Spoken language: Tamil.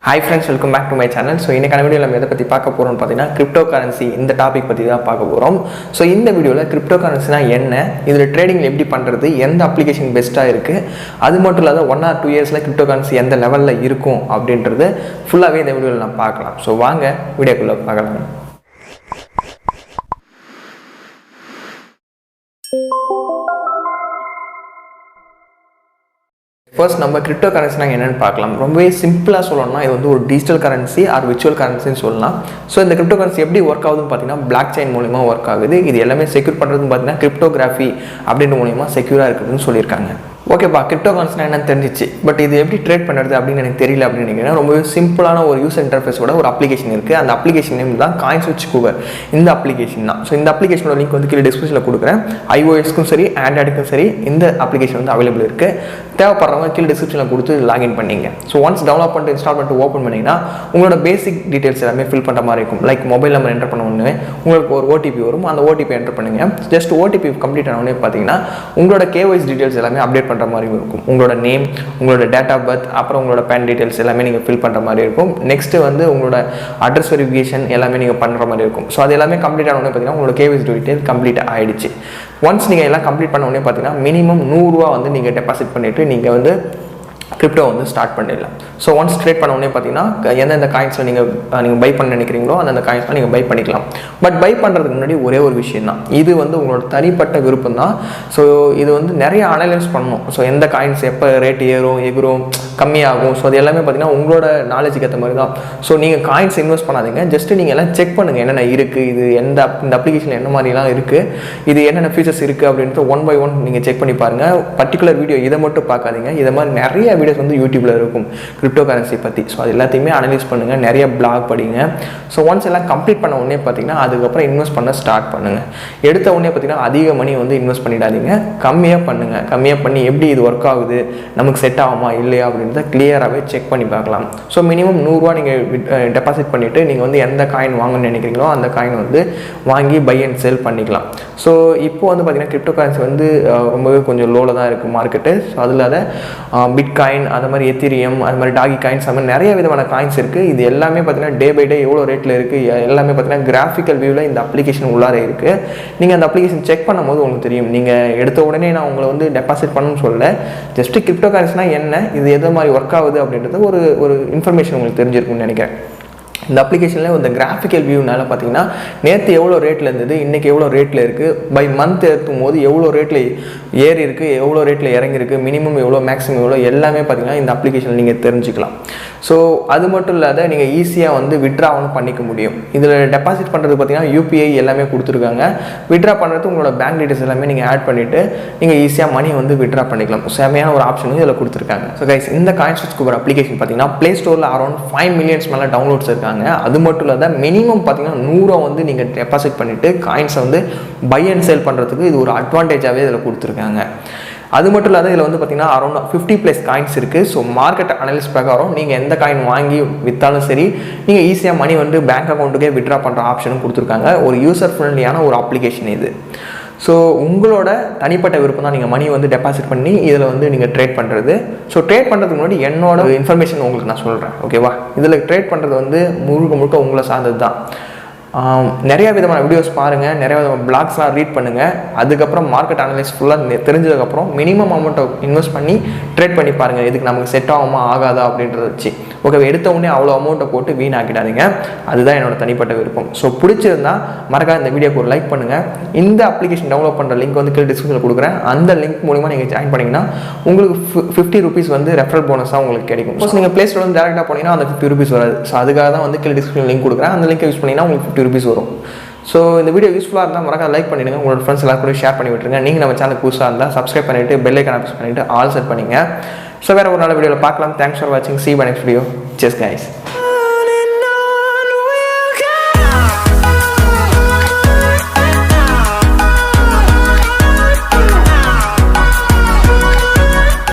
Hi friends, welcome back to my channel. So இன்னைக்கான வீடியோல நம்ம எதை பத்தி பார்க்க போறோம்னு பார்த்தீங்கன்னா கிரிப்டோ கரன்சி இந்த டாபிக் பத்தி தான் பார்க்க போறோம். ஸோ இந்த வீடியோல கிரிப்டோ கரன்சினா என்ன, இதில் ட்ரேடிங் எப்படி பண்றது, எந்த அப்ளிகேஷன் பெஸ்ட்டாக இருக்கு, அது மட்டும் இல்லாத 1 or 2 இயர்ஸ்ல கிரிப்டோ கரன்சி எந்த லெவலில் இருக்கும் அப்படின்றது ஃபுல்லாகவே இந்த வீடியோவில் நம்ம பார்க்கலாம். ஸோ வாங்க வீடியோக்குள்ளே பார்க்கலாம். ஃபர்ஸ்ட் நம்ம கிரிப்டோ கரன்சினா என்னென்னு பார்க்கலாம். ரொம்பவே சிம்பிளாக சொல்லணும்னா இது வந்து ஒரு டிஜிட்டல் கரன்சி ஆர் விர்ச்சுவல் கரன்சின்னு சொல்லலாம். ஸோ இந்த கிரிப்டோ கரன்சி எப்படி ஒர்க் ஆகுதுன்னு பார்த்தீங்கன்னா பிளாக் செயின் மூலிமா ஒர்க் ஆகுது. இது எல்லாமே செக்யூர் பண்ணுறதுன்னு பார்த்தீங்கன்னா கிரிப்டோகிராஃபி அப்படின்ற மூலிமா செக்யூராக இருக்குதுன்னு சொல்லியிருக்காங்க. ஓகேப்பா, கிரிப்டோ கரன்சினா என்னன்னு தெரிஞ்சிச்சு, பட் இது எப்படி ட்ரேட் பண்ணுறது அப்படின்னு எனக்கு தெரியல அப்படின்னு நினைக்கிறேன். ரொம்பவே சிம்பிளான ஒரு யூசர் இன்டர்ஃபேஸோட ஒரு அப்ளிகேஷன் இருக்குது. அந்த அப்ளிகேஷன் நேம் தான் 𝕊𝕍𝕇. இந்த அப்ளிகேஷன் தான். ஸோ இந்த அப்ளிகேஷனோட லிங்க் வந்து கீழே டிஸ்கிரிப்ஷனில் கொடுக்குறேன். iOS-க்கும் சரி ஆண்ட்ராய்டுக்கும் சரி இந்த அப்ளிகேஷன் வந்து அவைலபிள் இருக்குது. தேவைப்படுறவங்க கீழே டிஸ்கிரிப்ஷனில் கொடுத்து லாகின் பண்ணிங்க. ஸோ ஒன்ஸ் டெவலப் பண்ணிட்டு இன்ஸ்டால் பண்ணிட்டு ஓப்பன் பண்ணிங்கன்னா உங்களோட பேசிக் டீட்டெயில்ஸ் எல்லாமே ஃபில் பண்ணுற மாதிரி இருக்கும். லைக் மொபைல் நம்பர் என்டர் பண்ண உடனே உங்களுக்கு ஒரு ஓடிபி வரும். அந்த ஓடிபி என்டர் பண்ணுங்க. ஜஸ்ட் ஓடிபி கம்ப்ளீட் ஆன உடனே பார்த்தீங்கன்னா உங்களோட KYC டீட்டெயில்ஸ் எல்லாமே அப்டேட் பண்ணுற மாதிரி இருக்கும். உங்களோட நேம், உங்களோட டேட் ஆஃப் பர்த், அப்புறம் உங்களோட பேன் டீட்டெயில்ஸ் எல்லாமே நீங்கள் ஃபில் பண்ணுற மாதிரி இருக்கும். நெக்ஸ்ட்டு வந்து உங்களோட அட்ரஸ் வெரிஃபிகேஷன் எல்லாமே நீங்கள் பண்ணுற மாதிரி இருக்கும். ஸோ அது எல்லாமே கம்ப்ளீட் ஆன உடனே பார்த்தீங்கன்னா உங்களோட KYC டீட்டெயில் கம்ப்ளீட் ஆகிடுச்சு. ஒன்ஸ் நீங்கள் எல்லாம் கம்ப்ளீட் பண்ண உடனே பார்த்தீங்கன்னா மினிமம் 100 ரூபா வந்து நீங்கள் டெபாசிட் பண்ணிவிட்டு நீங்கள் வந்து கிரிப்டோ வந்து ஸ்டார்ட் பண்ணிடலாம். ஸோ ஒன்ஸ் ட்ரேட் பண்ண உடனே பார்த்தீங்கன்னா எந்தெந்த காயின்ஸில் நீங்கள் பை பண்ண நினைக்கிறீங்களோ அந்தந்த காயின்ஸ்லாம் நீங்கள் பை பண்ணிக்கலாம். பட் பை பண்ணுறதுக்கு முன்னாடி ஒரே ஒரு விஷயம் தான், இது வந்து உங்களோட தனிப்பட்ட விருப்பம் தான். ஸோ இது வந்து நிறைய அனலைஸ் பண்ணணும். ஸோ எந்த காயின்ஸ் எப்போ ரேட் ஏறும் எகுரும் கம்மியாகும், ஸோ அது எல்லாமே பார்த்தீங்கன்னா உங்களோட நாலேஜுக்கு ஏற்ற மாதிரி தான். ஸோ நீங்கள் காயின்ஸ் இன்வெஸ்ட் பண்ணாதீங்க, ஜஸ்ட்டு நீங்கள் எல்லாம் செக் பண்ணுங்கள் என்னென்ன இருக்குது, இது இந்த அப்ளிகேஷனில் என்ன மாதிரிலாம் இருக்குது, இது என்னென்ன ஃபீச்சர்ஸ் இருக்குது அப்படின்ட்டு 1 by 1 நீங்கள் செக் பண்ணி பாருங்கள். பர்டிகுலர் வீடியோ இதை மட்டும் பார்க்காதீங்க. இதை மாதிரி நிறைய வீடியோஸ் வந்து யூடியூப்ல இருக்கும் கிரிப்டோ கரன்சி பற்றி. ஸோ அது எல்லாத்தையுமே அனலைஸ் பண்ணுங்கள், நிறைய பிளாக் படிங்க. ஸோ ஒன்ஸ் எல்லாம் கம்ப்ளீட் பண்ண உடனே பார்த்தீங்கன்னா அதுக்கப்புறம் இன்வெஸ்ட் பண்ண ஸ்டார்ட் பண்ணுங்கள். எடுத்த உடனே பார்த்தீங்கன்னா அதிக மணி வந்து இன்வெஸ்ட் பண்ணிடாதீங்க, கம்மியாக பண்ணுங்கள். கம்மியாக பண்ணி எப்படி இது ஒர்க் ஆகுது, நமக்கு செட் ஆகுமா இல்லையா அப்படின்றத கிளியராகவே செக் பண்ணி பார்க்கலாம். ஸோ மினிமம் 100 ரூபா நீங்கள் டெபாசிட் பண்ணிவிட்டு நீங்கள் வந்து எந்த காயின் வாங்கணும்னு நினைக்கிறீங்களோ அந்த காயின் வந்து வாங்கி பை அண்ட் செல் பண்ணிக்கலாம். ஸோ இப்போ வந்து பார்த்தீங்கன்னா கிரிப்டோ கரன்சி வந்து ரொம்பவே கொஞ்சம் லோவில் தான் இருக்குது மார்க்கெட்டு. ஸோ அதில் அதை பிட்காயின், அது மாதிரி எத்திரியம், அது மாதிரி டாகி காயின்ஸ், அது மாதிரி நிறைய விதமான காயின்ஸ் இருக்குது. இது எல்லாமே பார்த்தீங்கன்னா டே பை டே எவ்வளோ ரேட்டில் இருக்குது எல்லாமே பார்த்தீங்கன்னா கிராஃபிக்கல் வியூவில் இந்த அப்ளிகேஷன் உள்ளார இருக்குது. நீங்கள் அந்த அப்ளிகேஷன் செக் பண்ணும்போது உங்களுக்கு தெரியும். நீங்கள் எடுத்த உடனே நான் உங்களை வந்து டெபாசிட் பண்ணணும்னு சொல்ல, ஜஸ்ட்டு கிரிப்டோ கரன்சினா என்ன, இது எது மாதிரி ஒர்க் ஆகுது அப்படின்றது ஒரு இன்ஃபர்மேஷன் உங்களுக்கு தெரிஞ்சிருக்குன்னு நினைக்கிறேன். இந்த அப்ளிகேஷனில் இந்த கிராஃபிக்கல் வியூனால பார்த்தீங்கன்னா நேற்று எவ்வளோ ரேட்டில் இருந்தது, இன்றைக்கி எவ்வளோ ரேட்டில் இருக்குது, பை மந்த் ஏற்றும் போது எவ்வளோ ரேட்டில் ஏறி இருக்குது, எவ்வளோ ரேட்டில் இறங்கிருக்கு, மினிமம் எவ்வளோ மேக்ஸிமம் எவ்வளோ எல்லாமே பார்த்தீங்கன்னா இந்த அப்ளிகேஷனில் நீங்கள் தெரிஞ்சுக்கலாம். ஸோ அது மட்டும் இல்லாத நீங்கள் ஈஸியாக வந்து விட்ராவும் பண்ணிக்க முடியும். இதில் டெபாசிட் பண்ணுறது பார்த்தீங்கன்னா UPI எல்லாமே கொடுத்துருக்காங்க. விட்ரா பண்ணுறது உங்களோட பேங்க் டீட்டெயில்ஸ் எல்லாமே நீங்கள் ஆட் பண்ணிவிட்டு நீங்கள் ஈஸியாக மணி வந்து விட்ரா பண்ணிக்கலாம். செமையான ஒரு ஆப்ஷன் இதில் கொடுத்துருக்காங்க. ஸோ கைஸ், இந்த 𝕊𝕍𝕇 அப்ளிகேஷன் பார்த்தீங்கன்னா ப்ளே ஸ்டோரில் அரௌண்ட் 5 மில்லியன்ஸ் மேலே டவுன்லோட்ஸ் இருக்காங்க. அது மட்டும் இல்லாத மினிமம் பார்த்தீங்கன்னா 100 வந்து நீங்கள் டெபாசிட் பண்ணிவிட்டு காயின்ஸை வந்து பை அண்ட் சேல் பண்ணுறதுக்கு இது ஒரு அட்வான்டேஜாகவே இதில் கொடுத்துருக்காங்க. அது மட்டும் இல்லாத இதில் வந்து பார்த்தீங்கன்னா அரௌண்ட் 50+ காயின்ஸ் இருக்குது. ஸோ மார்க்கெட் அனலிஸ் பிரகாரம் நீங்கள் எந்த காயின் வாங்கி விற்றாலும் சரி நீங்கள் ஈஸியாக மணி வந்து பேங்க் அக்கௌண்ட்டுக்கே விட்ரா பண்ணுற ஆப்ஷனும் கொடுத்துருக்காங்க. ஒரு யூசர் ஃப்ரெண்ட்லியான ஒரு அப்ளிகேஷன் இது. ஸோ உங்களோட தனிப்பட்ட விருப்பம் தான் நீங்கள் மணி வந்து டெபாசிட் பண்ணி இதில் வந்து நீங்கள் ட்ரேட் பண்ணுறது. ஸோ ட்ரேட் பண்ணுறதுக்கு முன்னாடி என்னோட இன்ஃபர்மேஷன் உங்களுக்கு நான் சொல்கிறேன், ஓகேவா? இதில் ட்ரேட் பண்ணுறது வந்து முழுக்க உங்களை சார்ந்தது தான். நிறைய விதமான வீடியோஸ் பாருங்கள், நிறைய விதமான பிளாக்ஸ்லாம் ரீட் பண்ணுங்கள். அதுக்கப்புறம் மார்க்கெட் அனலைஸ் ஃபுல்லாக தெரிஞ்சதுக்கப்புறம் மினிமம் அமௌண்ட்டை இன்வெஸ்ட் பண்ணி ட்ரேட் பண்ணி பாருங்கள். இதுக்கு நமக்கு செட் ஆகுமா ஆகாதா அப்படின்றத வச்சு. ஓகே, எடுத்த உடனே அவ்வளோ அமௌண்ட்டை போட்டு வீணாக்கிடாதீங்க. அதுதான் என்னோட தனிப்பட்ட விருப்பம். ஸோ பிடிச்சிருந்தா மறக்காம இந்த வீடியோக்கு ஒரு லைக் பண்ணுங்கள். இந்த அப்ளிகேஷன் டவுன்லோட் பண்ணுற லிங்க் வந்து கீழே டிஸ்கிரிப்ஷனில் கொடுக்குறேன். அந்த லிங்க் மூலிமா நீங்கள் ஜாயின் பண்ணிங்கன்னா உங்களுக்கு 50 ரூபீஸ் வந்து ரெஃபரல் போனஸாக உங்களுக்கு கிடைக்கும். ஸோ நீங்கள் ப்ளே ஸ்டோரில் வந்து டேரெக்டாக போனீங்கன்னா அந்த 50 ரூபீஸ் வராது. ஸோ அதுக்காக தான் வந்து கீழே டிஸ்கிரிப்ஷன் லிங்க் கொடுக்குறேன். அந்த லிங்க் யூஸ் பண்ணிங்கன்னா உங்களுக்கு 50 ரூபீஸ் வரும். ஸோ இந்த வீடியோ யூஸ்ஃபுல்லாக இருந்தால் மறக்காம லைக் பண்ணிடுங்க, உங்களோட ஃப்ரெண்ட்ஸ் எல்லாரும் கூட ஷேர் பண்ணி விட்டுருங்க. நீங்கள் நம்ம சேனல் புதுசாக இருந்தால் சப்ஸ்கிரைப் பண்ணிவிட்டு பெல் ஐக்கானை ப்ரெஸ் பண்ணிவிட்டு ஆல் செட் பண்ணிங்க. ஸோ வேறு ஒரு நல்ல வீடியோவில் பார்க்கலாம். தேங்க்ஸ் ஃபார் வாட்சிங். See you by next video. Cheers guys.